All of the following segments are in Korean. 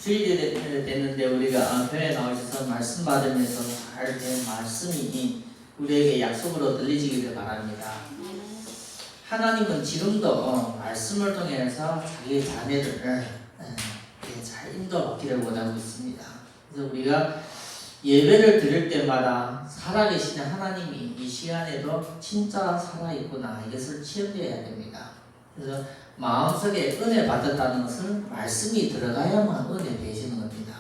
주일이 됐는데 우리가 교회에 나오셔서 말씀 받으면서 잘 된 말씀이 우리에게 약속으로 들리시기를 바랍니다. 하나님은 지금도 말씀을 통해서 자기 자녀들을 잘 인도받기를 원하고 있습니다. 그래서 우리가 예배를 드릴 때마다 살아계시는 하나님이 이 시간에도 진짜 살아있구나 이것을 체험해야 됩니다. 그래서 마음속에 은혜 받았다는 것은 말씀이 들어가야만 은혜 되시는 겁니다.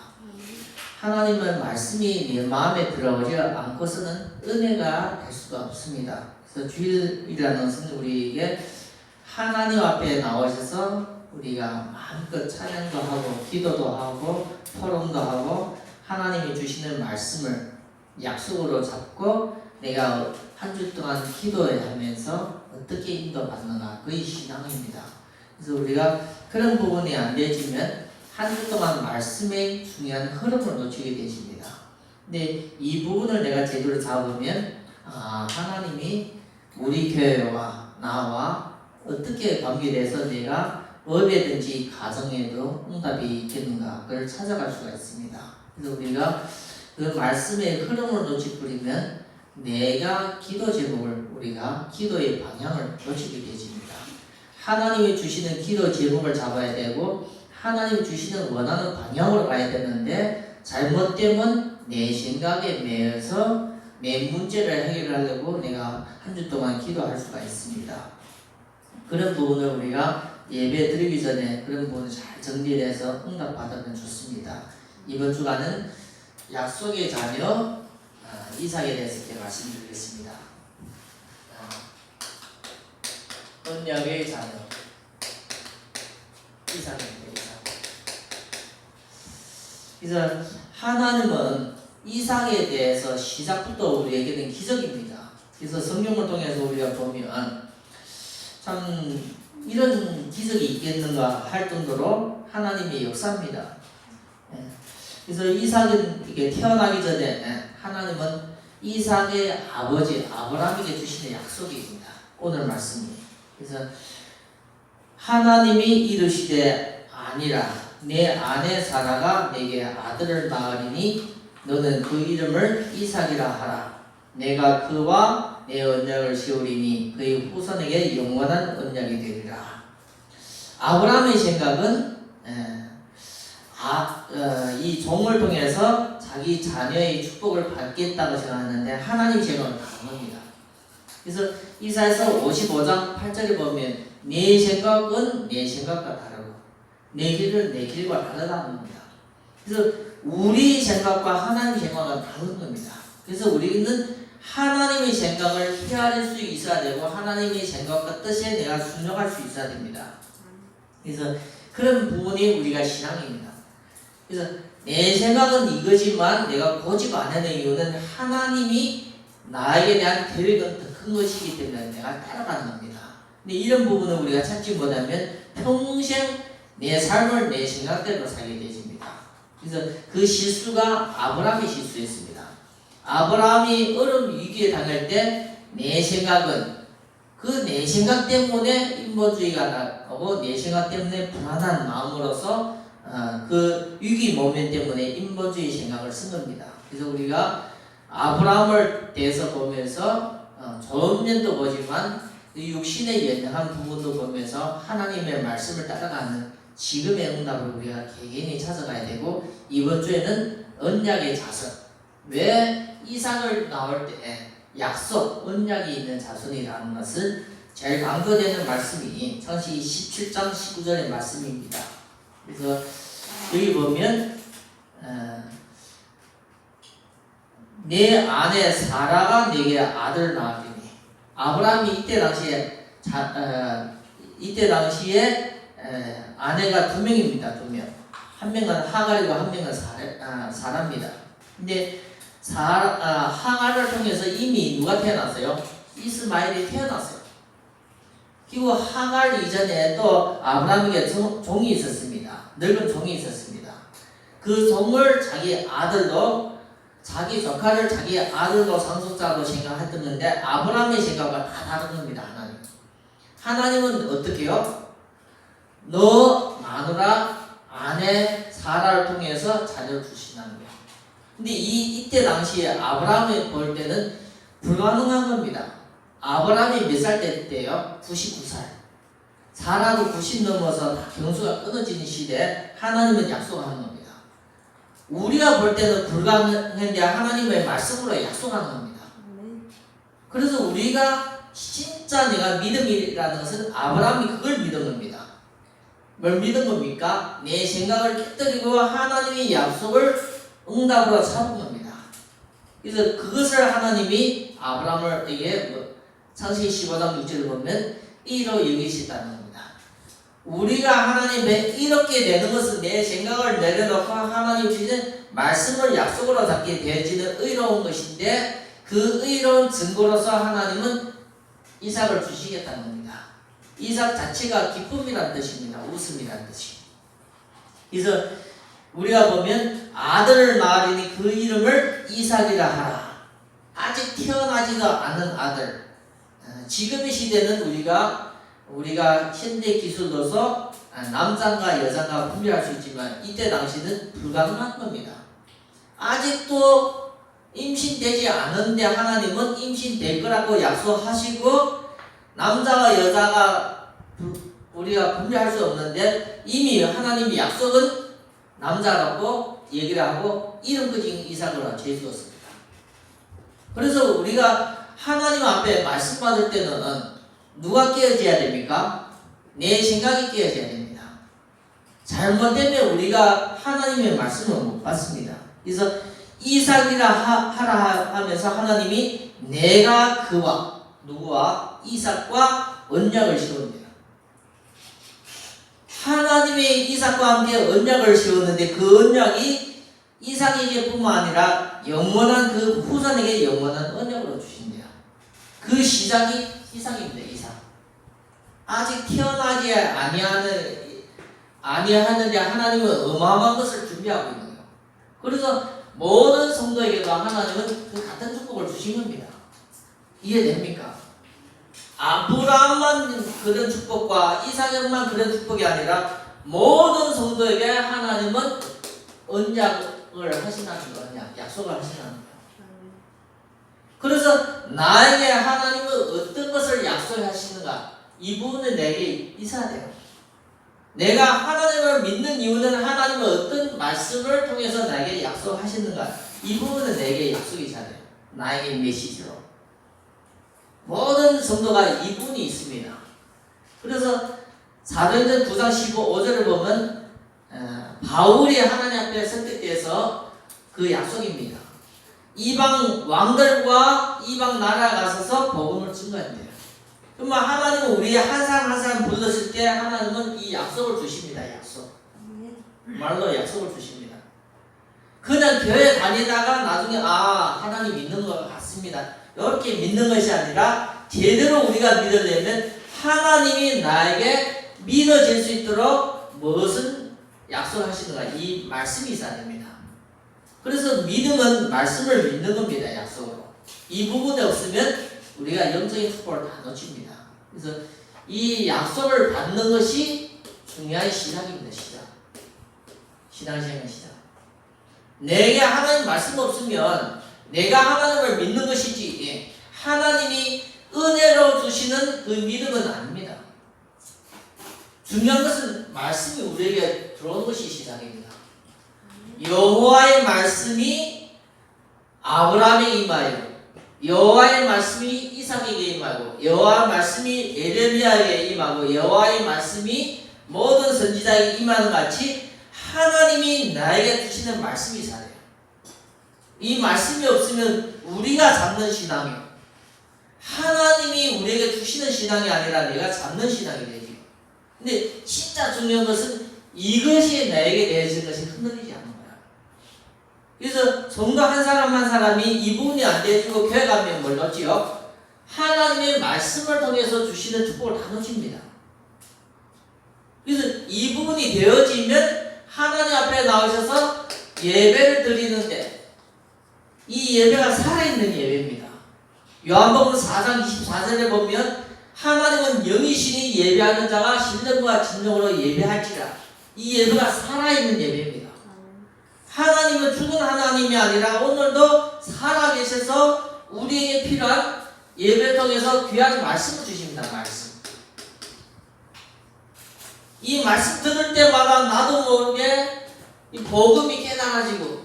하나님은 말씀이 내 마음에 들어오지 않고서는 은혜가 될 수가 없습니다. 그래서 주일이라는 것은 우리에게 하나님 앞에 나오셔서 우리가 마음껏 찬양도 하고 기도도 하고 토론도 하고 하나님이 주시는 말씀을 약속으로 잡고 내가 한 주 동안 기도하면서 어떻게 인도받느냐 그의 신앙입니다. 그래서 우리가 그런 부분이 안 되지면 한 주 동안 말씀의 중요한 흐름을 놓치게 되십니다. 근데 이 부분을 내가 제대로 잡으면 하나님이 우리 교회와 나와 어떻게 관계돼서 내가 업에든지 가정에도 응답이 있겠는가 그걸 찾아갈 수가 있습니다. 그래서 우리가 그 말씀의 흐름을 놓치버리면 내가 기도 제목을 우리가 기도의 방향을 놓치게 되십니다. 하나님이 주시는 기도 제목을 잡아야 되고 하나님이 주시는 원하는 방향으로 가야 되는데 잘못되면 내 생각에 매여서 내 문제를 해결하려고 내가 한 주 동안 기도할 수가 있습니다. 그런 부분을 우리가 예배 드리기 전에 그런 부분을 잘 정리해서 응답받으면 좋습니다. 이번 주간은 약속의 자녀 이삭에 대해서 이렇게 말씀드리겠습니다. 언약의 자녀 이삭입니다. 그래서 하나님은 이삭에 대해서 시작부터 우리에게는 기적입니다. 그래서 성경을 통해서 우리가 보면 참 이런 기적이 있겠는가 할 정도로 하나님의 역사입니다. 그래서 이삭은 이게 태어나기 전에 하나님은 이삭의 아버지 아브라함에게 주시는 약속입니다. 오늘 말씀이. 그래서 하나님이 이르시되 아니라 내 아내 사라가 내게 아들을 낳으리니 너는 그 이름을 이삭이라 하라. 내가 그와 내 언약을 세우리니 그의 후손에게 영원한 언약이 되리라. 아브라함의 생각은 이 종을 통해서 자기 자녀의 축복을 받겠다고 생각하는데 하나님의 생각은 다른 겁니다. 그래서 이사야서 55장 8절에 보면 내 생각은 내 생각과 다르고 내 길은 내 길과 다르다는 겁니다. 그래서 우리 생각과 하나님의 생각은 다른 겁니다. 그래서 우리는 하나님의 생각을 헤아릴 수 있어야 되고 하나님의 생각과 뜻에 내가 순종할 수 있어야 됩니다. 그래서 그런 부분이 우리가 신앙입니다. 그래서 내 생각은 이거지만 내가 고집 안 하는 이유는 하나님이 나에게 대한 계획은 더 큰 것이기 때문에 내가 따라가는 겁니다. 근데 이런 부분을 우리가 찾지 못하면 평생 내 삶을 내 생각대로 살게 되십니다. 그래서 그 실수가 아브라함이 실수했습니다. 아브라함이 어려운 위기에 당할 때 내 생각은 그 내 생각 때문에 인본주의가 나오고 내 생각 때문에 불안한 마음으로서 그 위기 모면 때문에 인본주의 생각을 쓴 겁니다. 그래서 우리가 아브라함을 대해서 보면서 좋은 면도 보지만 육신의 연약한 부분도 보면서 하나님의 말씀을 따라가는 지금의 응답을 우리가 개개인이 찾아가야 되고 이번 주에는 언약의 자손 왜 이삭을 낳을 때 약속 언약이 있는 자손이라는 것을 제일 강조되는 말씀이 창세기 17장 19절의 말씀입니다. 그래서 여기 보면 내 아내 사라가 내게 아들 낳으리니 아브라함이 이때 당시에 아내가 두 명입니다. 두 명. 한 명은 하갈이고 한 명은 사라입니다. 근데 하갈을 통해서 이미 누가 태어났어요? 이스마엘이 태어났어요. 그리고 하갈 이전에 또 아브라함에게 종이 있었습니다. 늙은 종이 있었습니다. 그 종을 자기 아들도 자기 조카를 자기 아들로 상속자로 생각했었는데 아브라함의 생각과 다 다른 겁니다. 하나님은 어떻게 해요? 너 마누라 아내 사라를 통해서 자녀를 주신다는 거예요. 근데 이때 당시에 아브라함이 볼 때는 불가능한 겁니다. 아브라함이 몇 살 때예요? 99살. 사라도 90 넘어서 다 경수가 끊어지는 시대에 하나님은 약속하는 겁니다. 우리가 볼 때는 불가능한데 하나님의 말씀으로 약속하는 겁니다. 그래서 우리가 진짜 내가 믿음이라는 것은 아브라함이 그걸 믿은 겁니다. 뭘 믿은 겁니까? 내 생각을 깨뜨리고 하나님의 약속을 응답으로 잡은 겁니다. 그래서 그것을 하나님이 아브라함에게 창세기 15장 6절을 보면 이로 여기시다는 겁니다. 우리가 하나님에 이렇게 되는 것은 내 생각을 내려놓고 하나님 주신 말씀을 약속으로 잡게 되어지는 의로운 것인데 그 의로운 증거로서 하나님은 이삭을 주시겠다는 겁니다. 이삭 자체가 기쁨이라는 뜻입니다. 웃음이라는 뜻이. 그래서 우리가 보면 아들을 낳으리니 그 이름을 이삭이라 하라. 아직 태어나지도 않은 아들. 지금의 시대는 우리가 현대 기술로서 남자가 여자가 분별할 수 있지만 이때 당시는 불가능한 겁니다. 아직도 임신되지 않은데 하나님은 임신될 거라고 약속하시고 남자와 여자가 우리가 분별할 수 없는데 이미 하나님의 약속은 남자라고 얘기를 하고 이름까지 이삭으로 제주었습니다. 그래서 우리가 하나님 앞에 말씀 받을 때는 누가 깨어져야 됩니까? 내 생각이 깨어져야 됩니다. 잘못되면 우리가 하나님의 말씀을 못 받습니다. 그래서 이삭이라 하라 하면서 하나님이 내가 그와 누구와 이삭과 언약을 세웁니다. 하나님의 이삭과 함께 언약을 세웠는데 그 언약이 이삭에게뿐만 아니라 영원한 그 후손에게 영원한 언약으로 주신대요. 그 시작이 이삭입니다. 이삭. 아직 태어나지 아니하는데 하나님은 어마어마한 것을 준비하고 있는 거예요. 그래서 모든 성도에게도 하나님은 그 같은 축복을 주신 겁니다. 이해됩니까? 아브라함만 그런 축복과 이삭만 그런 축복이 아니라 모든 성도에게 하나님은 언약을 하시나는 거냐, 약속을 하시나는 거예요. 그래서 나에게 하나님은 어떤 것을 약속하시는가, 이 부분은 내게 있어야 돼요. 내가 하나님을 믿는 이유는 하나님은 어떤 말씀을 통해서 나에게 약속하시는가, 이 부분은 내게 약속이 있어야 돼요. 나에게 메시지로. 모든 성도가 이 부분이 있습니다. 그래서 사도행전 9장 15절을 보면 바울이 하나님 앞에 선택돼서 그 약속입니다. 이방 왕들과 이방 나라에 가서서 복음을 증거한대요. 그러면 하나님은 우리 한 사람 한 사람 불렀을 때 하나님은 이 약속을 주십니다. 약속. 말로 약속을 주십니다. 그냥 교회 다니다가 나중에 하나님 믿는 것 같습니다. 이렇게 믿는 것이 아니라 제대로 우리가 믿으려면 하나님이 나에게 믿어질 수 있도록 무엇은 약속하시는가, 이 말씀이 있어야 됩니다. 그래서 믿음은 말씀을 믿는 겁니다. 약속으로. 이 부분에 없으면 우리가 영적인 축복을 다 놓칩니다. 그래서 이 약속을 받는 것이 중요한 시작입니다. 신앙생활 시작. 내게 하나님 말씀 없으면 내가 하나님을 믿는 것이지 하나님이 은혜로 주시는 그 믿음은 아닙니다. 중요한 것은 말씀이 우리에게 들어오는 것이 시작입니다. 여호와의 말씀이 아브라함에게 임하여, 여호와의 말씀이 이삭에게 임하고, 여호와의 말씀이 예레미야에게 임하고, 여호와의 말씀이 모든 선지자에게 임하는 같이 하나님이 나에게 주시는 말씀이 있어야 돼요. 이 말씀이 없으면 우리가 잡는 신앙이, 하나님이 우리에게 주시는 신앙이 아니라 내가 잡는 신앙이 되죠. 근데 진짜 중요한 것은 이것이 나에게 대해진 것이 흔들리지 않는 거야. 그래서 성도 한 사람 한 사람이 이 부분이 안 되어지고 교회 가면 뭘 넣지요? 하나님의 말씀을 통해서 주시는 축복을 다 놓칩니다. 그래서 이 부분이 되어지면 하나님 앞에 나오셔서 예배를 드리는데 이 예배가 살아있는 예배입니다. 요한복음 4장 24절에 보면 하나님은 영이시니 예배하는 자가 신령과 진정으로 예배할지라. 이 예배가 살아있는 예배입니다. 하나님은 죽은 하나님이 아니라 오늘도 살아계셔서 우리에게 필요한 예배를 통해서 귀한 말씀을 주십니다. 말씀. 이 말씀 들을 때마다 나도 모르게 이 복음이 깨달아지고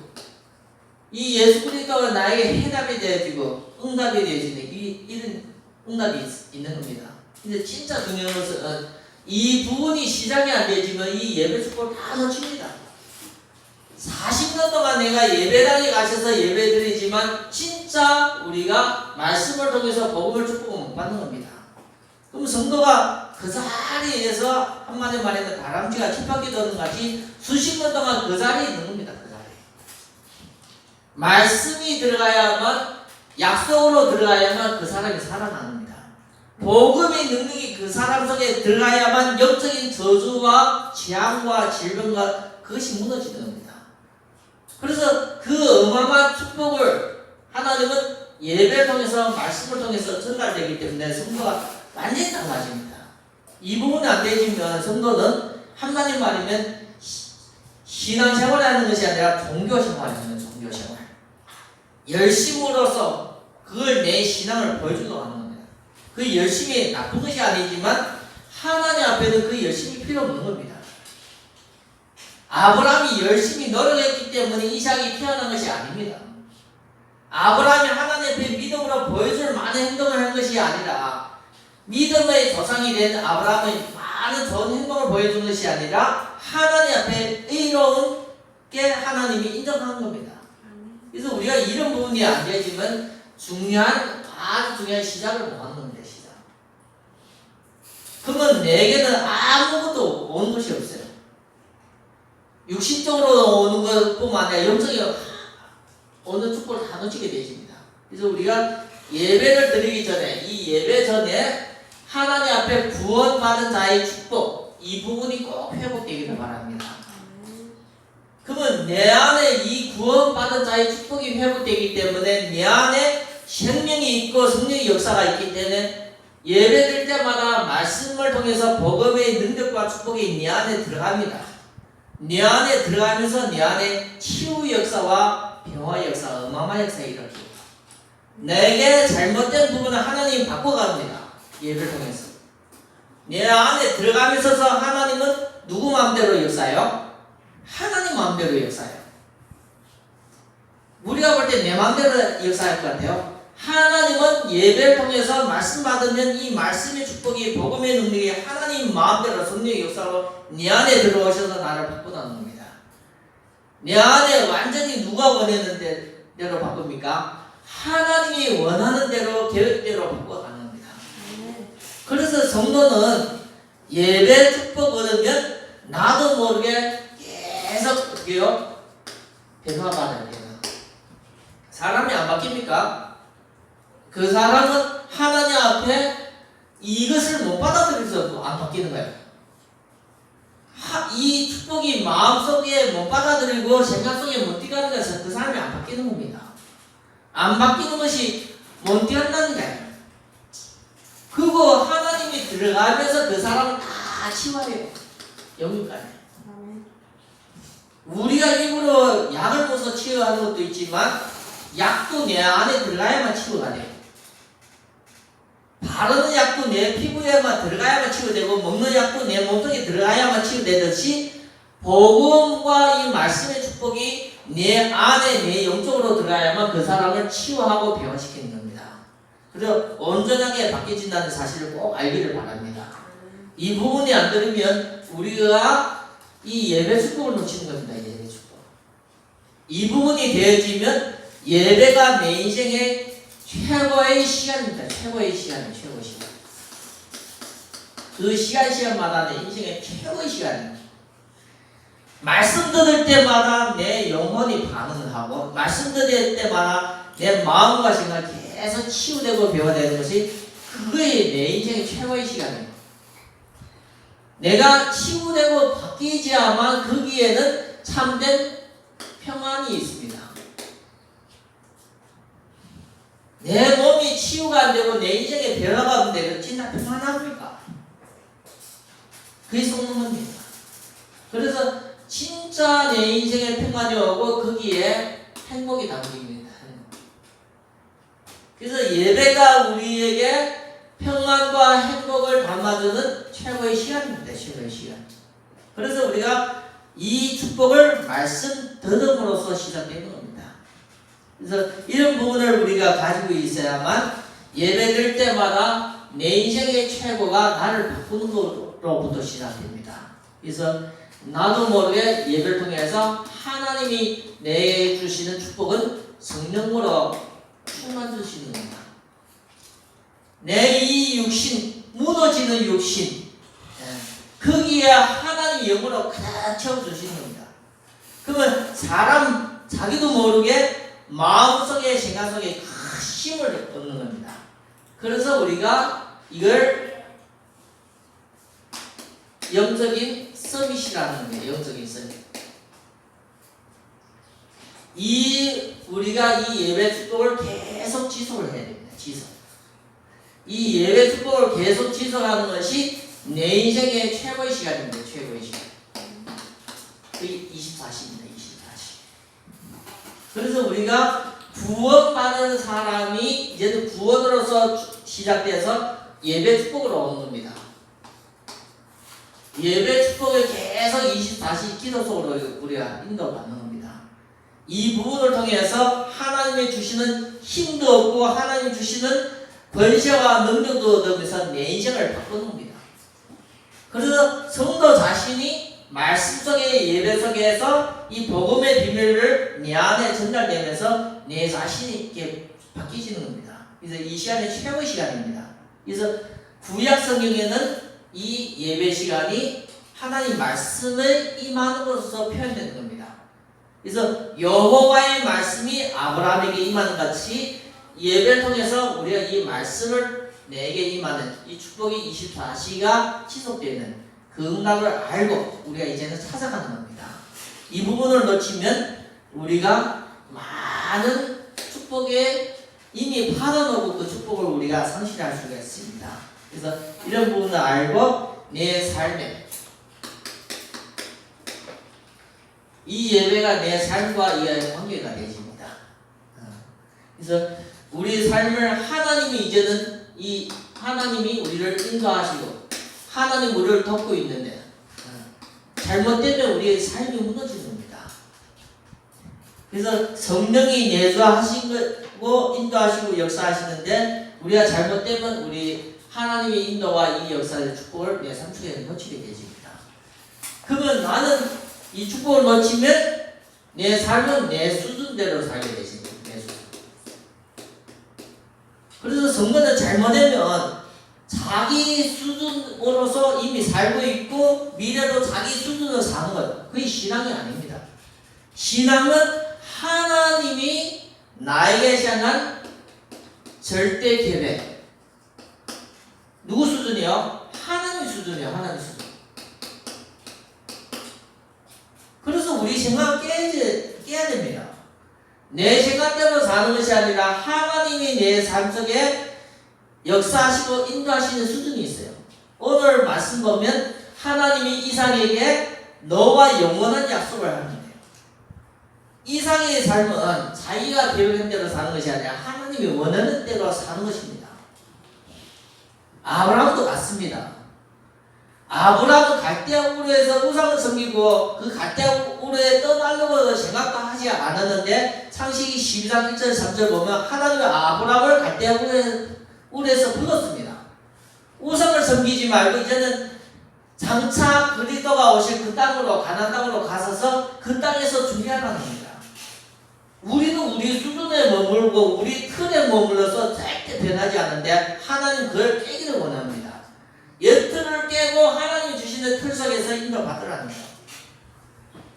이 예수 그리스도가 나에게 해답이 되어지고 응답이 되어지는 이런 응답이 있는 겁니다. 근데 진짜 중요한 것은 이 부분이 시작이 안 되지만 이 예배 축복을 다 놓칩니다. 40년 동안 내가 예배당에 가셔서 예배 드리지만 진짜 우리가 말씀을 통해서 복음을 축복을 못 받는 겁니다. 그럼 성도가 그 자리에서 한마디 말하면 다람쥐가 쳇바퀴 도는 같이 수십 년 동안 그 자리에 있는 겁니다. 그 자리에. 말씀이 들어가야만 약속으로 들어가야만 그 사람이 살아납니다. 복음의 능력이 그 사람 속에 들어가야만 영적인 저주와 재앙과 질병과 그것이 무너지는 겁니다. 그래서 그 어마어마한 축복을 하나님은 예배를 통해서 말씀을 통해서 전달되기 때문에 성도가 완전히 달라집니다. 이 부분이 안 되지면 성도는 한마디 말이면 신앙생활을 하는 것이 아니라 종교생활을 하는 종교생활. 열심으로써 그걸 내 신앙을 보여주려고 하는 겁니다. 그 열심이 나쁜 것이 아니지만 하나님 앞에는 그 열심이 필요 없는 겁니다. 아브라함이 열심히 노력했기 때문에 이삭이 태어난 것이 아닙니다. 아브라함이 하나님 앞에 믿음으로 보여줄 많은 행동을 한 것이 아니라 믿음의 조상이 된 아브라함의 많은 좋은 행동을 보여준 것이 아니라 하나님 앞에 의로운 게 하나님이 인정하는 겁니다. 그래서 우리가 이런 부분이 안 되지만 아주 중요한 시작을 못 하는 겁니다. 시작. 그러면 내게는 아무것도 오는 것이 없어요. 육신적으로 오는 것뿐만 아니라 영적으로 오는 축복을 다 놓치게 되십니다. 그래서 우리가 예배를 드리기 전에 이 예배 전에 하나님 앞에 구원받은 자의 축복 이 부분이 꼭 회복되기를 바랍니다. 그러면 내 안에 이 구원받은 자의 축복이 회복되기 때문에 내 안에 생명이 있고 성령의 역사가 있기 때문에 예배드릴 때마다 말씀을 통해서 복음의 능력과 축복이 내 안에 들어갑니다. 내 안에 들어가면서 내 안에 치유 역사와 평화의 역사, 어마어마한 역사가 일어납니다. 내게 잘못된 부분을 하나님이 바꿔갑니다. 예배를 통해서. 내 안에 들어가면서 하나님은 누구 마음대로 역사해요? 하나님 마음대로 역사해요. 우리가 볼 때 내 마음대로 역사할 것 같아요. 하나님은 예배를 통해서 말씀 받으면 이 말씀의 축복이 복음의 능력이 하나님 마음대로 성령의 역사로 내 안에 들어오셔서 나를 바꾸다는 겁니다. 내 안에 완전히 누가 원하는 대로 바꿉니까? 하나님이 원하는 대로 계획대로 바꿔가는 겁니다. 그래서 성도는 예배 축복 얻으면 나도 모르게 계속 어떻게요? 변화받아야 돼요. 사람이 안 바뀝니까? 그 사람은 하나님 앞에 이것을 못 받아들여서 안 바뀌는 거예요. 이 축복이 마음속에 못 받아들이고 생각 속에 못 들어가는 것은 그 사람이 안 바뀌는 겁니다. 안 바뀌는 것이 못 들어간다는 거예요. 그리고 하나님이 들어가면서 그 사람을 다 치워요. 영육간에. 우리가 일부러 약을 먹어서 치유하는 것도 있지만 약도 내 안에 들어가야만 치유가 돼요. 바르는 약도 내 피부에만 들어가야만 치유되고 먹는 약도 내 몸속에 들어가야만 치유되듯이 복음과 이 말씀의 축복이 내 안에 내 영적으로 들어가야만 그 사람을 치유하고 변화시키는 겁니다. 그래서 온전하게 바뀌어진다는 사실을 꼭 알기를 바랍니다. 이 부분이 안 들으면 우리가 이 예배 축복을 놓치는 겁니다. 예배 축복. 이 부분이 되어지면 예배가 내 인생의 최고의 시간입니다. 최고의 시간이에요. 최고의 시간. 그 시간마다 내 인생의 최고의 시간입니다. 말씀 들을 때마다 내 영혼이 반응을 하고 말씀 들을 때마다 내 마음과 생각이 계속 치유되고 변화되는 것이 그거의 내 인생의 최고의 시간이에요. 내가 치유되고 바뀌지야만 거기에는 참된 평안이 있습니다. 내 몸이 치유가 안 되고 내 인생에 변화가 없는데 진짜 평안합니까? 그게 속는 겁니다. 그래서 진짜 진짜 내 인생에 평안이 오고 거기에 행복이 담깁니다. 그래서 예배가 우리에게 평안과 행복을 담아주는 최고의 시간입니다. 최고의 시간. 그래서 우리가 이 축복을 말씀 들음으로써 시작되는 겁니다. 그래서 이런 부분을 우리가 가지고 있어야만 예배 드릴 때마다 내 인생의 최고가 나를 바꾸는 것으로부터 시작됩니다. 그래서 나도 모르게 예배를 통해서 하나님이 내 주시는 축복은 성령으로 충만 주시는 겁니다. 내 이 육신, 무너지는 육신, 거기에 하나님 영으로 가득 채워주시는 겁니다. 그러면 사람 자기도 모르게 마음속에 생각 속에 큰 힘을 얻는 겁니다. 그래서 우리가 이걸 영적인 서밋이라는 거예요. 영적인 서밋. 우리가 이 예배 축복을 계속 지속을 해야 됩니다. 지속. 이 예배 축복을 계속 지속하는 것이 내 인생의 최고의 시간입니다. 최고의 시간. 그게 24시입니다. 24시. 그래서 우리가 구원받은 사람이 이제는 구원으로서 시작돼서 예배 축복으로 오는 겁니다. 예배 축복을 계속 24시 기도 속으로 우리가 인도받는 겁니다. 이 부분을 통해서 하나님이 주시는 힘도 없고 하나님이 주시는 권세와 능력도 얻으면서 내 인생을 바꾸는 겁니다. 그래서 성도 자신이 말씀 속의 예배 속에서 이 복음의 비밀을 내 안에 전달되면서 내 자신이 이렇게 바뀌시는 겁니다. 그래서 이 시간이 최고의 시간입니다. 그래서 구약 성경에는 이 예배 시간이 하나님 말씀을 임하는 것으로 표현되는 겁니다. 그래서 여호와의 말씀이 아브라함에게 임하는 같이 예배를 통해서 우리가 이 말씀을 내게 임하는 이 축복이 24시가 지속되는 그 응답을 알고 우리가 이제는 찾아가는 겁니다. 이 부분을 놓치면 우리가 많은 축복에 이미 받아놓고 그 축복을 우리가 상실할 수가 있습니다. 그래서 이런 부분을 알고 내 삶에 이 예배가 내 삶과 이의 관계가 되십니다. 그래서 우리 삶을 하나님이 이제는 이 하나님이 우리를 인도하시고 하나님 우리를 돕고 있는데 잘못되면 우리의 삶이 무너지는 겁니다. 그래서 성령이 내주하신 거고 인도하시고 역사하시는데 우리가 잘못되면 우리 하나님의 인도와 이 역사의 축복을 내 삶 속에 놓치게 되십니다. 그러면 나는 이 축복을 놓치면 내 삶은 내 수준대로 살게 되십니다. 내 수준. 그래서 성도는 잘못되면 자기 수준으로서 이미 살고 있고 미래도 자기 수준으로 사는 것, 그게 신앙이 아닙니다. 신앙은 하나님이 나에게 향한 절대 계획. 누구 수준이요? 하나님 수준이요. 하나님 수준. 그래서 우리 생각을 깨야 됩니다. 내 생각대로 사는 것이 아니라 하나님이 내 삶 속에 역사하시고 인도하시는 수준이 있어요. 오늘 말씀 보면 하나님이 이삭에게 너와 영원한 약속을 하는데요. 이삭의 삶은 자기가 계획한 대로 사는 것이 아니라 하나님이 원하는 대로 사는 것입니다. 아브라함도 같습니다. 아브라함은 갈대아 우르에서 우상을 섬기고 그 갈대아 우르에 떠나려고 생각도 하지 않았는데 창세기 12장 1절 3절 보면 하나님이 아브라함을 갈대아 우르에서 불렀습니다. 우상을 섬기지 말고 이제는 장차 그리스도가 오실 그 땅으로 가나안 땅으로 가서서 그 땅에서 준비하라는 겁니다. 우리는 우리 수준에 머물고 우리 틀에 머물러서 절대 변하지 않는데 하나님 그걸 깨기를 원합니다. 옛틀을 깨고 하나님이 주시는 틀 속에서 인도받으라는 거예요.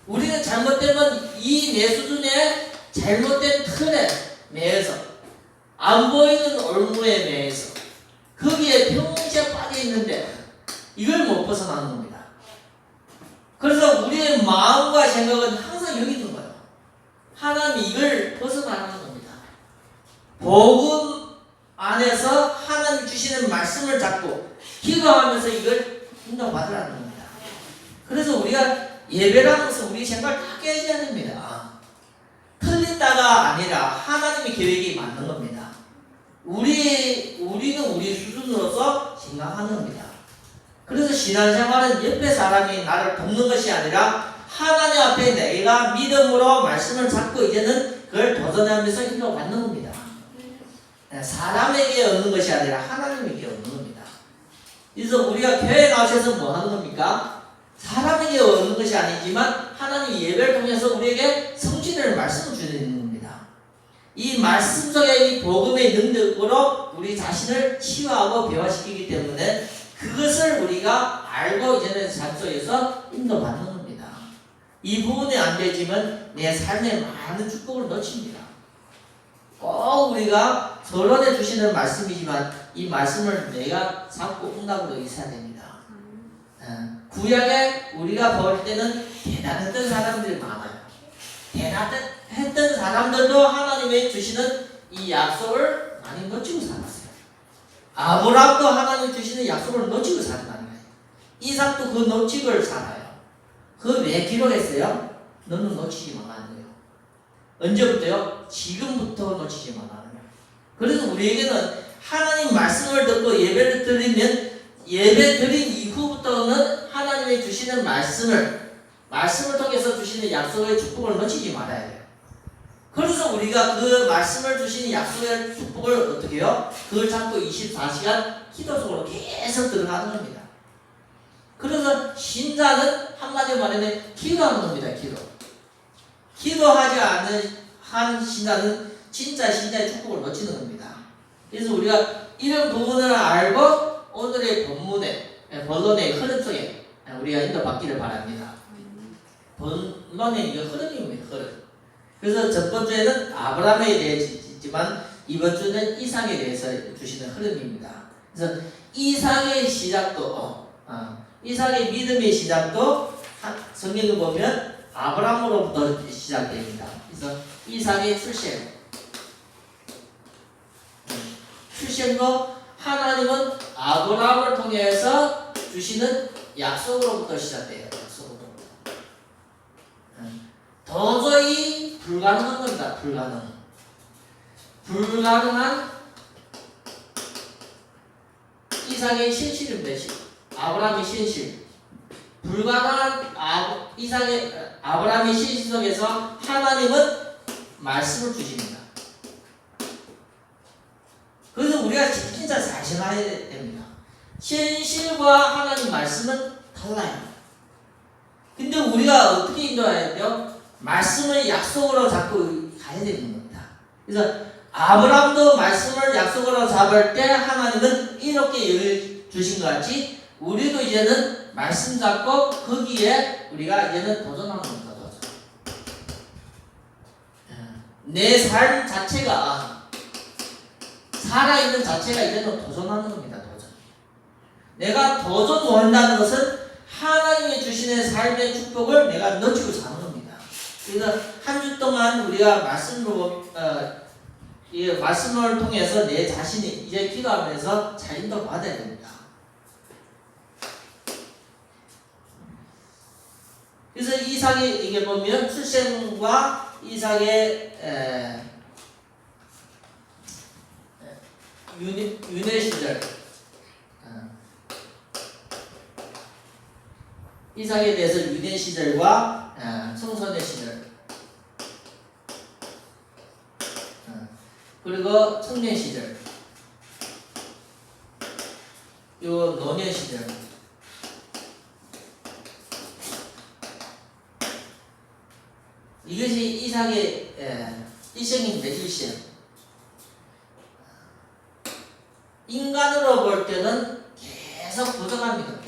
우리는 잘못되면 이 내 수준의 잘못된 틀에 매여서 안 보이는 올무에 매여서 거기에 평시에 빠져 있는데 이걸 못 벗어나는 겁니다. 그래서 우리의 마음과 생각은 항상 여기 있는 거예요. 하나님이 이걸 벗어나는 겁니다. 복음 안에서 하나님 주시는 말씀을 잡고 기도하면서 이걸 인도받으라는 겁니다. 그래서 우리가 예배라는 것은 우리 생각을 다 깨져야 됩니다. 틀린다가 아니라 하나님의 계획이 맞는 겁니다. 우리는 우리 수준으로서 생각하는 겁니다. 그래서 신앙생활은 옆에 사람이 나를 돕는 것이 아니라 하나님 앞에 내가 믿음으로 말씀을 잡고 이제는 그걸 도전하면서 힘을 받는 겁니다. 사람에게 얻는 것이 아니라 하나님에게 얻는 겁니다. 그래서 우리가 교회에 나오셔서 뭐 하는 겁니까? 사람에게 얻는 것이 아니지만 하나님 예배를 통해서 우리에게 성취될 말씀을 주는 겁니다. 이 말씀 속에 이 복음의 능력으로 우리 자신을 치유하고 배화시키기 때문에 그것을 우리가 알고 이제는 삶 속에서 인도받는 겁니다. 이 부분이 안 되지만 내 삶에 많은 축복을 놓칩니다. 꼭 우리가 서론에 주시는 말씀이지만 이 말씀을 내가 잡고 응답으로 있어야 됩니다. 구약에 우리가 볼 때는 대단했던 사람들이 많아요. 대단했던 사람들도 하나님의 주시는 이 약속을 많이 놓치고 살았어요. 아브라함도 하나님 주시는 약속을 놓치고 산다는 거예요. 이삭도 그 놓치고 살아요. 그 왜 기록했어요? 너는 놓치지 말라는 거예요. 언제부터요? 지금부터 놓치지 말라는 거예요. 그래서 우리에게는 하나님 말씀을 듣고 예배를 드리면 예배 드린 이후부터는 하나님의 주시는 말씀을 통해서 주시는 약속의 축복을 놓치지 말아야 돼요. 그래서 우리가 그 말씀을 주시는 약속의 축복을 어떻게 해요? 그걸 잡고 24시간 기도 속으로 계속 들어가는 겁니다. 그래서 신자는 한마디로 말하면 기도하는 겁니다. 기도하지 않은 한 신자는 진짜 신자의 축복을 놓치는 겁니다. 그래서 우리가 이런 부분을 알고 오늘의 본론의 흐름 속에 우리가 인도받기를 바랍니다. 본론의 흐름입니다. 흐름. 그래서 첫 번째는 아브라함에 대해서 있지만 이번 주는 이삭에 대해서 주시는 흐름입니다. 그래서 이삭의 시작도 이삭의 믿음의 시작도 성경을 보면 아브라함으로부터 시작됩니다. 그래서 이삭의 출생도 하나님은 아브라함을 통해서 주시는 약속으로부터 시작돼요. 도저히 불가능한 겁니다. 불가능한 이삭의 신실입니다. 아브라함의 신실. 불가능한 아브라함의 신실 속에서 하나님은 말씀을 주십니다. 그래서 우리가 진짜 잘 생각해야 됩니다. 신실과 하나님 말씀은 달라요. 근데 우리가 어떻게 인도해야 돼요? 말씀을 약속으로 잡고 가야 되는 겁니다. 그래서 아브라함도 말씀을 약속으로 잡을 때 하나님은 이렇게 여겨 주신 것 같이 우리도 이제는 말씀 잡고 거기에 우리가 이제는 도전하는 겁니다. 내 삶 자체가 살아있는 자체가 이제는 도전하는 겁니다. 내가 도전한다는 것은 하나님이 주시는 삶의 축복을 내가 놓치고 사는 겁니다. 그래서 한 주 동안 우리가 말씀을 통해서 내 자신이 이제 기도하면서 잘 인도받아야 됩니다. 그래서 이삭이 이게 보면 출생과 이삭의 윤회 시절, 이삭에 대해서 유대 시절과 청소년 시절, 그리고 청년 시절, 요 노년 시절, 이것이 이삭의 일생입니다. 일생. 인간으로 볼 때는 계속 부족합니다.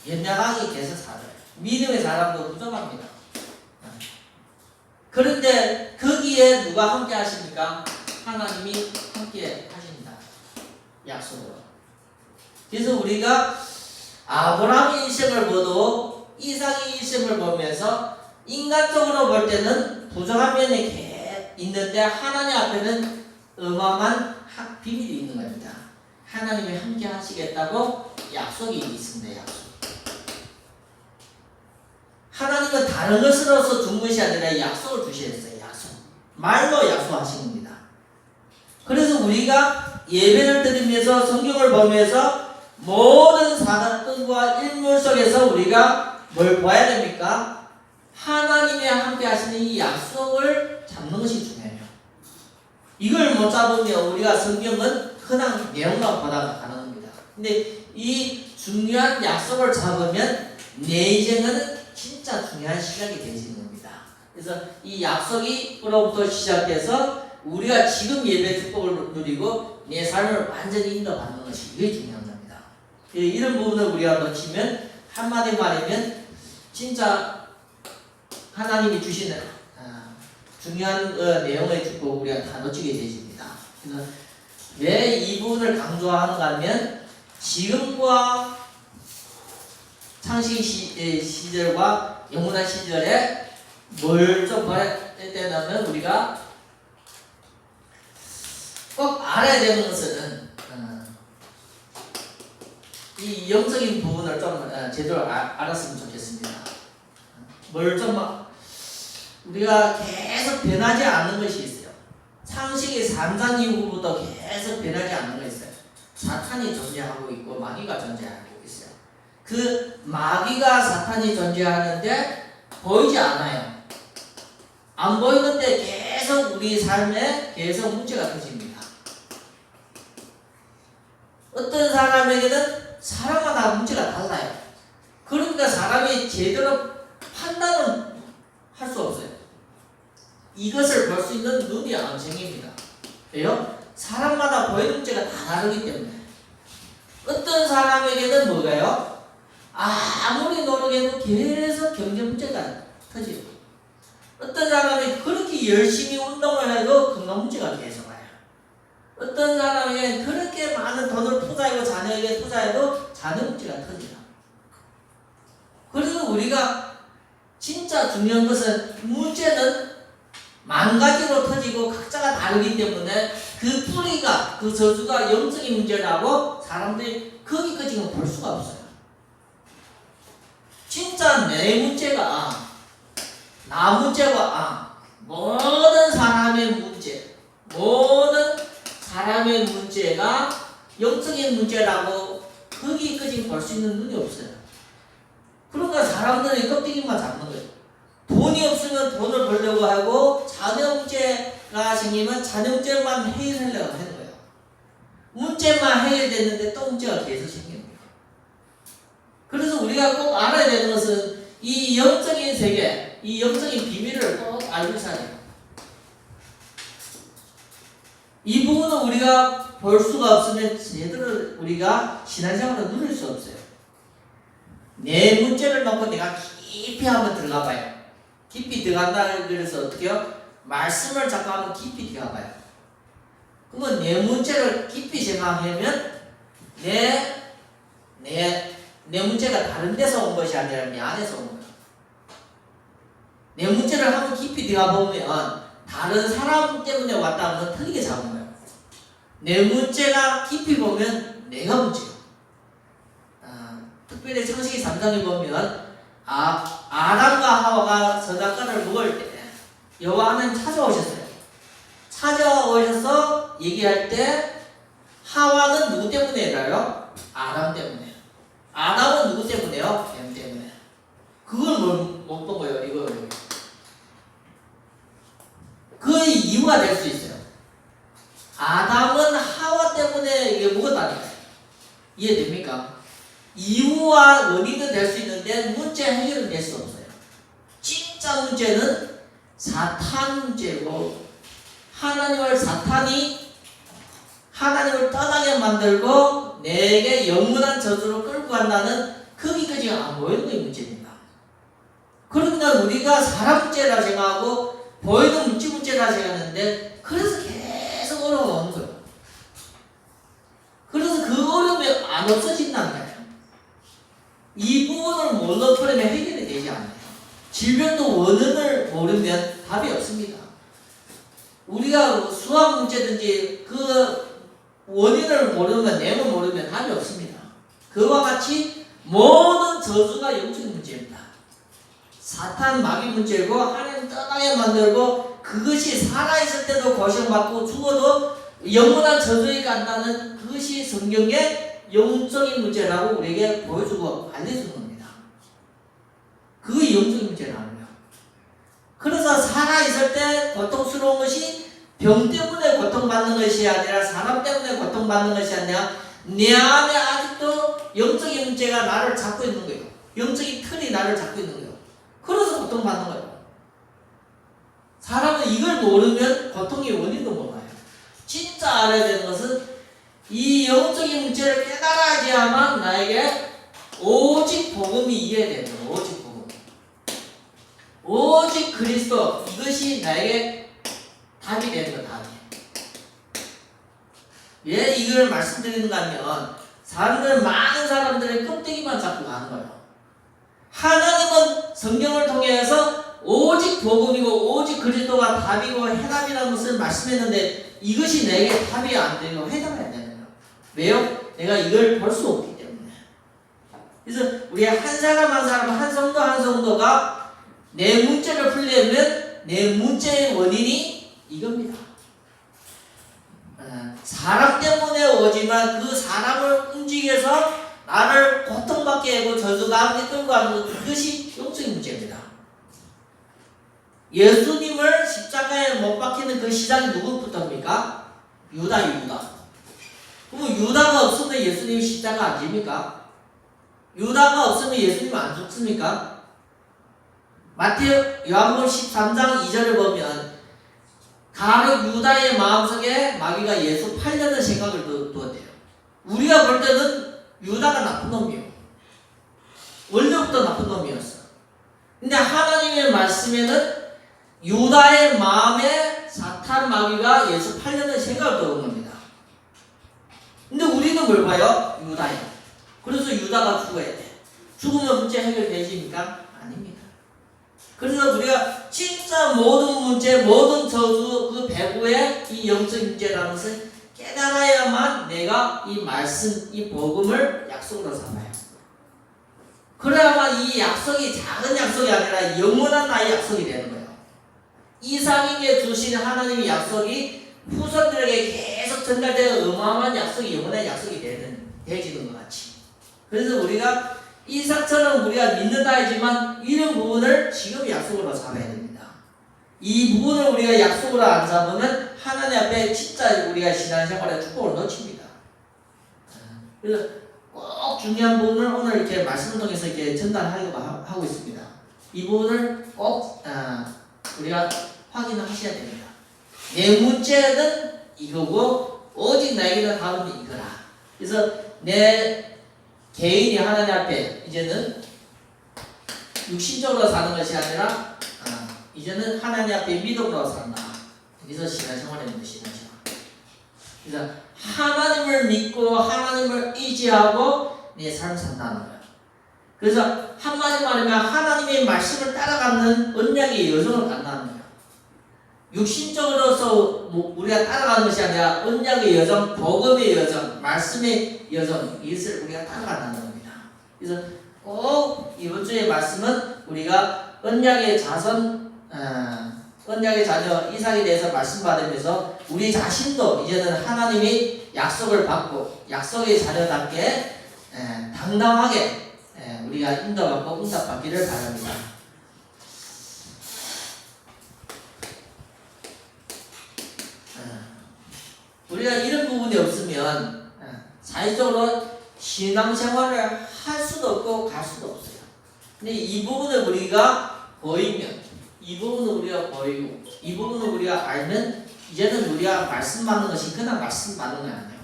연약하게 계속 살아요. 믿음의 사람도 부족합니다. 그런데 거기에 누가 함께 하십니까? 하나님이 함께 하십니다. 약속으로. 그래서 우리가 아브라함의 일생을 보도 이삭의 일생을 보면서 인간적으로 볼 때는 부족한 면이 있는데 하나님 앞에는 어마어마한 비밀이 있는 겁니다. 하나님이 함께 하시겠다고 약속이 있습니다. 약속. 하나님은 다른 것으로서 준 것이 아니라 약속을 주셨어요. 약속. 말로 약속하신 겁니다. 그래서 우리가 예배를 드리면서 성경을 보면서 모든 사건과 인물 속에서 우리가 뭘 봐야 됩니까? 하나님이 함께 하시는 이 약속을 잡는 것이 중요해요. 이걸 못 잡으면 우리가 성경은 그냥 내용만 보다가 가는 겁니다. 근데 이 중요한 약속을 잡으면 내 인생은 진짜 중요한 시작이 되시는 겁니다. 그래서 이 약속으로부터 시작해서 우리가 지금 예배 축복을 누리고 내 삶을 완전히 인도받는 것이 이게 중요한 겁니다. 이런 부분을 우리가 놓치면 한마디 말이면 진짜 하나님이 주시는 중요한 내용의 축복을 우리가 다 놓치게 되십니다. 그래서 왜 이 부분을 강조하는가 하면 지금과 창세기 시절과 영원한 시절에 뭘 좀 봐야 되냐면 우리가 꼭 알아야 되는 것은 이 영적인 부분을 좀 제대로 알았으면 좋겠습니다. 뭘 좀 우리가 계속 변하지 않는 것이 있어요. 창세기 3장 이후부터 계속 변하지 않는 것이 있어요. 사탄이 존재하고 있고 마귀가 존재하고 있어요. 그 마귀가 사탄이 존재하는데 보이지 않아요. 안 보이는데 계속 우리 삶에 계속 문제가 터집니다. 어떤 사람에게는 사람마다 문제가 달라요. 그러니까 사람이 제대로 판단은 할 수 없어요. 이것을 볼 수 있는 눈이 안생깁니다. 왜요? 사람마다 보이는 문제가 다 다르기 때문에. 어떤 사람에게는 뭐가요? 아무리 노력해도 계속 경제 문제가 터지고, 어떤 사람이 그렇게 열심히 운동을 해도 건강 문제가 계속 와요. 어떤 사람에게는 그렇게 많은 돈을 투자하고 자녀에게 투자해도 자녀 문제가 터져요. 그래서 우리가 진짜 중요한 것은 문제는 만 가지로 터지고 각자가 다르기 때문에 그 뿌리가, 그 저주가 영적인 문제라고 사람들이 거기까지는 볼 수가 없어요. 진짜 내 문제가 나 문제가 모든 사람의 문제, 모든 사람의 문제가 영적인 문제라고 거기까지 볼 수 있는 눈이 없어요. 그러니까 사람들이 껍데기만 잡는 거예요. 돈이 없으면 돈을 벌려고 하고 자녀 문제가 생기면 자녀 문제만 해결하려고 하는 거예요. 문제만 해결됐는데 또 문제가 계속 생기는 거예요. 그래서 우리가 꼭 알아야 되는 것은 이 영적인 세계, 이 영적인 비밀을 꼭 알고 있어야 돼요. 이 부분은 우리가 볼 수가 없으면 제대로 우리가 신앙생활을 누릴 수 없어요. 내 문제를 놓고 내가 깊이 한번 들어가 봐요. 깊이 들어간다는 그래서 어떻게요? 말씀을 자꾸 한번 깊이 들어가 봐요. 그러면 내 문제를 깊이 생각하면 내 문제가 다른 데서 온 것이 아니라 내 안에서 온 거예요. 내 문제를 한번 깊이 들어가 보면 다른 사람 때문에 왔다 하면 틀리게 잡은 거예요. 내 문제가 깊이 보면 내가 문제예요. 특별히 창세기 3장에 보면 아담과 하와가 선악과를 먹을 때 여호와 하나님 찾아오셨어요. 찾아오셔서 얘기할 때 하와는 누구 때문에 일어요? 아담 때문에. 아담은 누구 때문에요? 뱀 때문에. 그걸 못 본 거예요. 이거 그 이유가 될 수 있어요. 아담은 하와 때문에 이게 먹었다니까요. 이해됩니까? 이유와 원인은 될 수 있는데 문제 해결은 될 수 없어요. 진짜 문제는 사탄 문제고, 사탄이 하나님을 떠나게 만들고 내게 영원한 저주로 끌고 간다는 거기까지 안 보이는 게 문제입니다. 그러니까 우리가 사람 문제라 생각하고 보이는 문제라 생각하는데 그래서 계속 어려움이 오는 거예요. 그래서 그 어려움이 안 없어진다는 거예요. 이 부분을 못 풀면 해결이 되지 않아요. 질병도 원인을 모르면 답이 없습니다. 우리가 수학 문제든지 그 원인을 모르면, 내용을 모르면 답이 없습니다. 그와 같이 모든 저주가 영적인 문제입니다. 사탄 마귀 문제고 하나님 떠나게 만들고 그것이 살아있을 때도 고생받고 죽어도 영원한 저주에 간다는 그것이 성경의 영적인 문제라고 우리에게 보여주고 알려주는 겁니다. 그게 영적인 문제라는 거예요. 그래서 살아있을 때 고통스러운 것이 병 때문에 고통받는 것이 아니라 사람 때문에 고통받는 것이 아니라 내 안에 아직도 영적인 문제가 나를 잡고 있는 거예요. 영적인 틀이 나를 잡고 있는 거예요. 그래서 고통받는 거예요. 사람은 이걸 모르면 고통의 원인도 몰라요. 진짜 알아야 되는 것은 이 영적인 문제를 깨달아야지만 나에게 오직 복음이 이해되는 거예요. 오직 복음. 오직 그리스도 이것이 나에게 답이 되는 거예요. 답이. 왜 이걸 말씀드리는가 하면 많은 사람들의 껍데기만 잡고 가는 거예요. 하나님은 성경을 통해서 오직 복음이고 오직 그리스도가 답이고 해답이라는 것을 말씀했는데 이것이 내게 답이 안 되고 해답이 안 되는 거예요. 왜요? 내가 이걸 볼 수 없기 때문에. 그래서 우리 한 사람 한 성도가 내 문제를 풀려면 내 문제의 원인이 이겁니다. 사람 때문에 오지만 그 사람을 움직여서 나를 고통받게 하고 저주 가운데 끌고 가는 그것이 영적인 문제입니다. 예수님을 십자가에 못 박히는 그 시작이 누구부터입니까? 유다. 그러면 유다가 없으면 예수님이 십자가 안 집니까? 유다가 없으면 예수님 안 죽습니까? 마태오 요한복음 13장 2절을 보면 가룟 유다의 마음속에 마귀가 예수 팔려는 생각을 두었대요. 우리가 볼 때는 유다가 나쁜 놈이에요. 원래부터 나쁜 놈이었어. 근데 하나님의 말씀에는 유다의 마음에 사탄 마귀가 예수 팔려는 생각을 두은 겁니다. 근데 우리는 뭘 봐요? 유다예요. 그래서 유다가 죽어야 돼. 죽으면 문제 해결되십니까? 아닙니다. 그래서 우리가 진짜 모든 문제, 모든 저주, 그 배후의 이 영적 문제라는 것을 깨달아야만 내가 이 말씀, 이 복음을 약속으로 삼아요. 그래야만 이 약속이 작은 약속이 아니라 영원한 나의 약속이 되는 거예요. 이삭에게 주신 하나님의 약속이 후손들에게 계속 전달되는 어마어마한 약속이 영원한 약속이 되어지는 것 같이. 그래서 우리가 이삭처럼 우리가 믿는다 하지만 이런 부분을 지금 약속으로 잡아야 됩니다. 이 부분을 우리가 약속으로 안 잡으면 하나님 앞에 진짜 우리가 신앙생활에 축복을 놓칩니다. 그래서 꼭 중요한 부분을 오늘 이렇게 말씀을 통해서 이렇게 전달하려고 하고 있습니다. 이 부분을 꼭 우리가 확인을 하셔야 됩니다. 내 문제는 이거고 오직 나에게는 답은 이거라. 그래서 내 개인이 하나님 앞에 이제는 육신적으로 사는 것이 아니라 이제는 하나님 앞에 믿음으로 산다. 여기서 신앙생활입니다. 신앙생활. 그래서 하나님을 믿고 하나님을 의지하고 내 삶을 산다는 거예요. 그래서 한마디로 말하면 하나님의 말씀을 따라가는 언약의 여정을 간다는 거예요. 육신적으로서 우리가 따라가는 것이 아니라 언약의 여정, 복음의 여정, 말씀의 여정, 이것을 우리가 따라간다는 겁니다. 그래서 꼭 이번 주의 말씀은 우리가 언약의 자손, 언약의 자녀 이삭에 대해서 말씀받으면서 우리 자신도 이제는 하나님이 약속을 받고 약속의 자녀답게 당당하게 우리가 인도받고 응답받기를 바랍니다. 우리가 이런 부분이 없으면 사회적으로 신앙생활을 할 수도 없고 갈 수도 없어요. 근데 이 부분을 우리가 보이면, 이 부분을 우리가 보이고, 이 부분을 우리가 알면 이제는 우리가 말씀 받는 것이 그냥 말씀 받는 게 아니에요.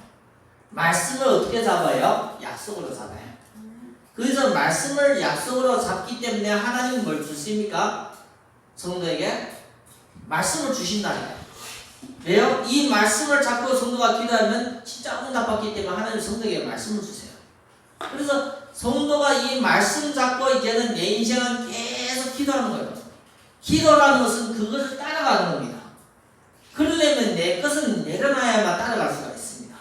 말씀을 어떻게 잡아요? 약속으로 잡아요. 그래서 말씀을 약속으로 잡기 때문에 하나님은 뭘 주십니까? 성도에게 말씀을 주신다니까요. 왜요? 이 말씀을 잡고 성도가 기도하면 진짜 응답받기 때문에 하나님 성도에게 말씀을 주세요. 그래서 성도가 이 말씀 잡고 이제는 내 인생은 계속 기도하는 거예요. 기도라는 것은 그것을 따라가는 겁니다. 그러려면 내 것은 내려놔야만 따라갈 수가 있습니다.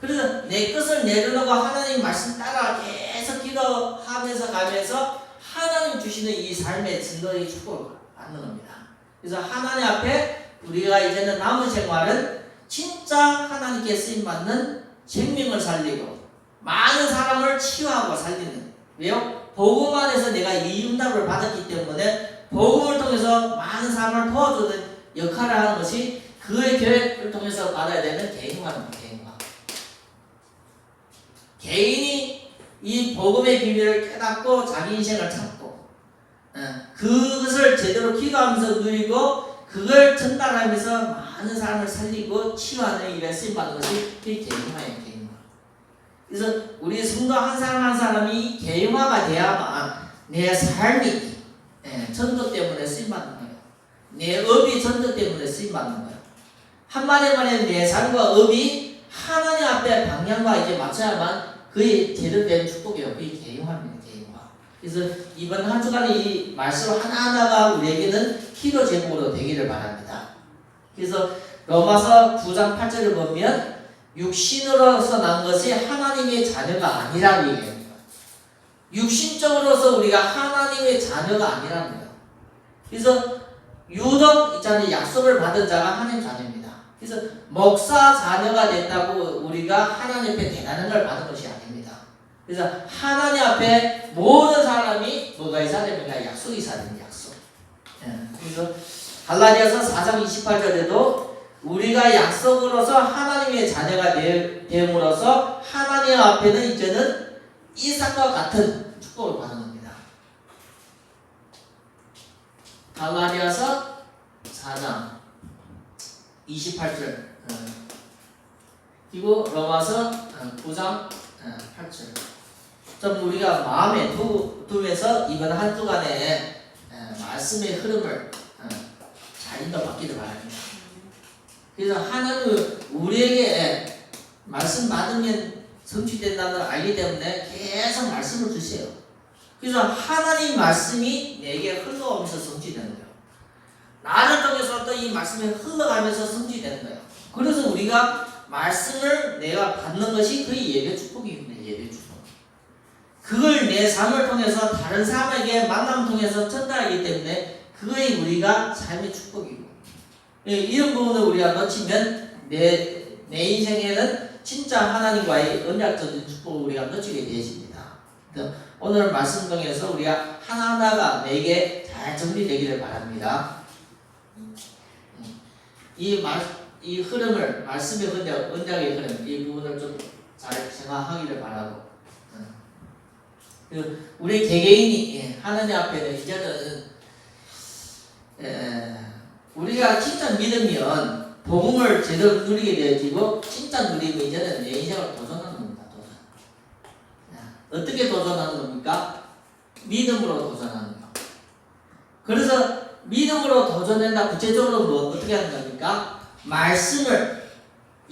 그래서 내 것을 내려놓고 하나님 말씀 따라 계속 기도하면서 가면서 하나님 주시는 이 삶의 증거의 축복을 받는 겁니다. 그래서 하나님 앞에 우리가 이제는 남은 생활은 진짜 하나님께 쓰임받는 생명을 살리고 많은 사람을 치유하고 살리는, 왜요? 복음 안에서 내가 이 응답을 받았기 때문에 복음을 통해서 많은 사람을 도와주는 역할을 하는 것이 그의 계획을 통해서 받아야 되는 개인화입니다. 개인이 이 복음의 비밀을 깨닫고 자기 인생을 찾고 그것을 제대로 기도하면서 누리고 그걸 전달하면서 많은 사람을 살리고 치유하는 일에 쓰임받는 것이 개인화예요. 개인화. 그래서 우리 성도 한 사람 한 사람이 개인화가 돼야만 내 삶이 전도 때문에 쓰임받는 거예요. 내 업이 전도 때문에 쓰임받는 거예요. 한마디로 말하면 내 삶과 업이 하나님 앞에 방향과 이제 맞춰야만 그의 제대로 된 축복이에요. 그의 개인화입니다. 개인화. 그래서 이번 한 주간의 이 말씀 하나하나가 우리에게는 기도 제목으로 되기를 바랍니다. 그래서 로마서 9장 8절을 보면 육신으로서 난 것이 하나님의 자녀가 아니라는 얘기입니다. 육신적으로서 우리가 하나님의 자녀가 아니라는 거예요. 그래서 유독 있잖아요. 약속을 받은 자가 하나님 자녀입니다. 그래서 목사 자녀가 됐다고 우리가 하나님 앞에 대단한 걸 받은 것이 아닙니다. 그래서 하나님 앞에 모든 사람이 뭐가 있어야 됩니까? 약속이 있어야 됩니다. 약속. 그래서 갈라디아서 4장 28절에도 우리가 약속으로서 하나님의 자녀가 됨으로써 하나님 앞에는 이제는 이삭과 같은 축복을 받는 겁니다. 갈라디아서 4장 28절 그리고 로마서 9장 8절 좀 우리가 마음에 두면서 이번 한 주간에 말씀의 흐름을 잘 인도받기를 바랍니다. 그래서 하나님은 우리에게 말씀 받으면 성취된다는 걸 알기 때문에 계속 말씀을 주세요. 그래서 하나님 말씀이 내게 흘러오면서 성취되는 거예요. 나를 통해서 또 이 말씀이 흘러가면서 성취되는 거예요. 그래서 우리가 말씀을 내가 받는 것이 그의 예배 축복입니다. 예배 축복. 그걸 내 삶을 통해서 다른 사람에게 만남을 통해서 전달하기 때문에 그의 우리가 삶의 축복이고 이런 부분을 우리가 놓치면 내 인생에는 진짜 하나님과의 언약적인 축복을 우리가 놓치게 되십니다. 오늘 말씀 통해서 우리가 하나하나가 내게 잘 정리되기를 바랍니다. 이 흐름을 말씀의 언약의 흐름 이 부분을 좀 잘 생각하기를 바라고 우리 개개인이 하나님 앞에는 이제는 우리가 진짜 믿으면 복음을 제대로 누리게 되어지고 진짜 누리고 이제는 내 인생을 도전하는 겁니다. 어떻게 도전하는 겁니까? 믿음으로 도전하는 거. 그래서 믿음으로 도전한다. 구체적으로 어떻게 하는 겁니까? 말씀을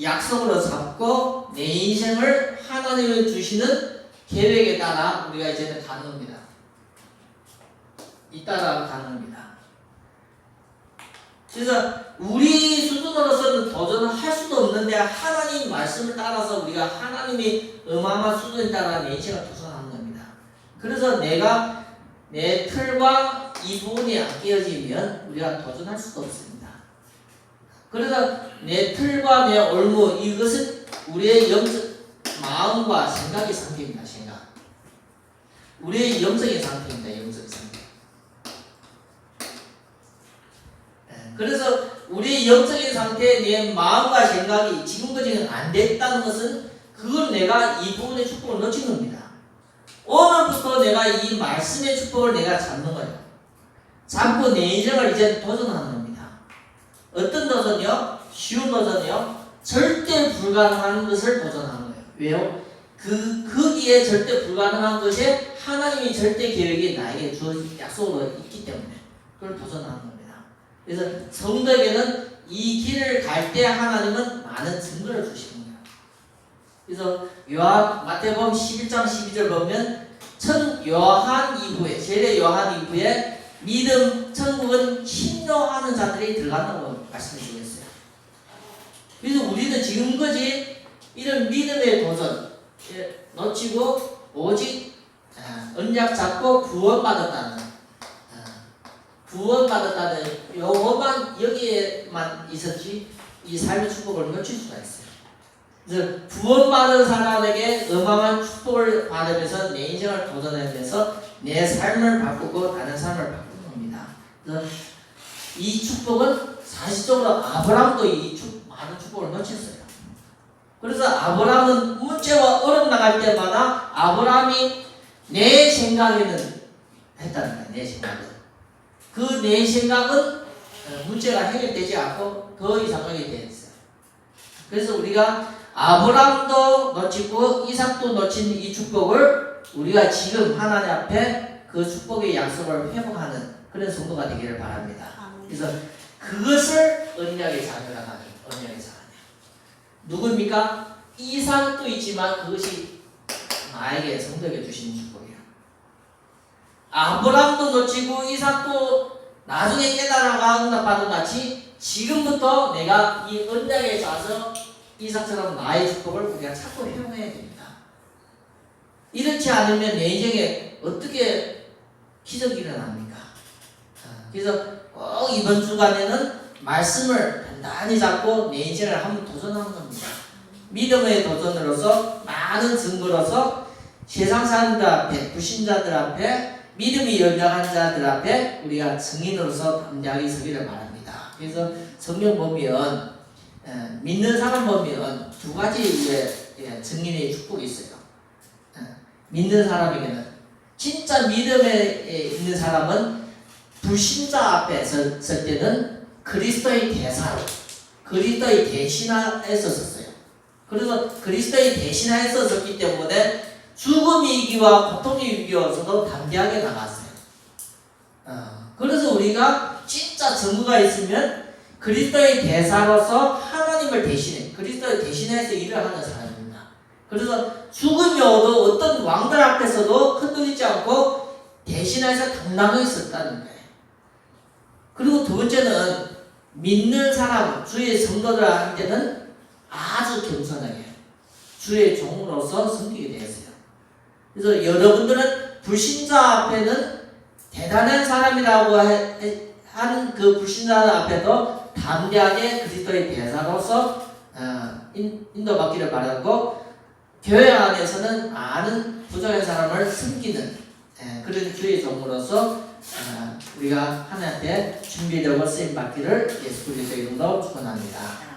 약속으로 잡고 내 인생을 하나님이 주시는 계획에 따라 우리가 이제는 가는 겁니다. 이 따라 가는 겁니다. 그래서 우리 수준으로서는 도전을 할 수도 없는데 하나님 말씀을 따라서 우리가 하나님이 어마어마한 수준에 따라 내 인생을 도전하는 겁니다. 그래서 내가 내 틀과 이 부분이 안 깨어지면 우리가 도전할 수도 없습니다. 그래서 내 틀과 내 올무 이것은 우리의 영적 마음과 생각의 상태입니다. 생각. 우리의 영적인 상태입니다. 영적인 상태. 그래서 우리의 영적인 상태에 내 마음과 생각이 지금까지는 안 됐다는 것은 그걸 내가 이 부분의 축복을 놓친 겁니다. 오늘부터 내가 이 말씀의 축복을 내가 잡는 거예요. 잡고 내 인생을 이제 도전하는 겁니다. 어떤 도전이요? 쉬운 도전이요? 절대 불가능한 것을 도전하는 거예요. 왜요? 거기에 절대 불가능한 것에 하나님이 절대 계획이 나에게 주어진 약속으로 있기 때문에 그걸 도전하는 겁니다. 그래서 성도에게는 이 길을 갈 때 하나님은 많은 증거를 주시는 거예요. 그래서 마태복음 11장 12절 보면 요한 이후에 세례 요한 이후에 믿음 천국은 신뢰하는 자들이 들어간다고 말씀해 주셨어요. 그래서 우리는 지금까지 이런 믿음의 도전 놓치고 오직 언약 잡고 구원받았다는 요것만 여기에만 있었지 이 삶의 축복을 놓칠 수가 있어요. 그래서 구원받은 사람에게 어마어마한 축복을 받으면서 내 인생을 도전하면서 내 삶을 바꾸고 다른 삶을 바꾸는 겁니다. 그래서 이 축복은 사실적으로 아브라함도 많은 축복을 놓쳤어요. 그래서 아브라함은 문제와 어려움 나갈 때마다 아브라함이 내 생각에는 했다는 거예요. 내 생각은. 그 내 생각은 문제가 해결되지 않고 더 이상하게 되었어요. 그래서 우리가 아브라함도 놓치고 이삭도 놓친 이 축복을 우리가 지금 하나님 앞에 그 축복의 약속을 회복하는 그런 성도가 되기를 바랍니다. 그래서 그것을 언약의 자녀라고 하는 언약의 자녀. 누구입니까? 이삭도 있지만 그것이 나에게 성도에게 주신 축복이에요. 아브라함도 놓치고 이삭도 나중에 깨달아가 응답받은 같이 지금부터 내가 이 언약에 자서 이삭처럼 나의 축복을 우리가 찾고 회복해야 됩니다. 이렇지 않으면 내 인생에 어떻게 기적이 일어납니까? 그래서 꼭 이번 주간에는 말씀을 단단히 잡고 내 인생을 한번 도전하는 겁니다. 믿음의 도전으로서 많은 증거로서 세상 사람들 앞에 불신자들 앞에 믿음이 연약한 자들 앞에 우리가 증인으로서 담대하게 서기를 바랍니다. 그래서 성경 보면 믿는 사람 보면 두 가지 증인의 축복이 있어요. 믿는 사람에게는 진짜 믿음에 있는 사람은 불신자 앞에 설 때는 그리스도의 대사로 그리스도의 대신하에서 섰어요. 그래서 그리스도의 대신하에서 섰기 때문에 죽음의 위기와 고통의 위기에서도 담대하게 나갔어요. 그래서 우리가 진짜 증거가 있으면 그리스도의 대사로서 하나님을 대신해 그리스도의 대신해서 일을 하는 사람입니다. 그래서 죽음이 오도 어떤 왕들 앞에서도 흔들리지 않고 대신해서 당당하게 섰다는 거예요. 그리고 두 번째는 믿는 사람, 주의 성도들한테는 아주 겸손하게 주의 종으로서 섬기게 되었어요. 그래서 여러분들은 불신자 앞에는 대단한 사람이라고 하는 그 불신자 앞에도 담대하게 그리스도의 대사로서 인도받기를 바라고 교회 안에서는 많은 부족한 사람을 섬기는 그런 주의 종으로서 우리가 하나님 앞에 준비되고 쓰임받기를 예수 그리스도의 이름으로 축원합니다.